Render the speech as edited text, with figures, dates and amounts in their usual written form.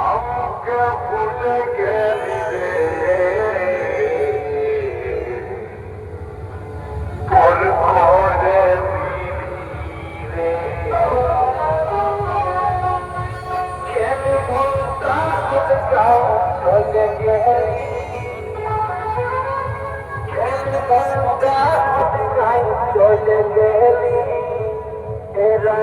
আমাকে ভুলে গেলি রে পর করে রে কেন ভুলতা যাও চলে গেলি কেন ভুলতা যাও চলে গেলি এরা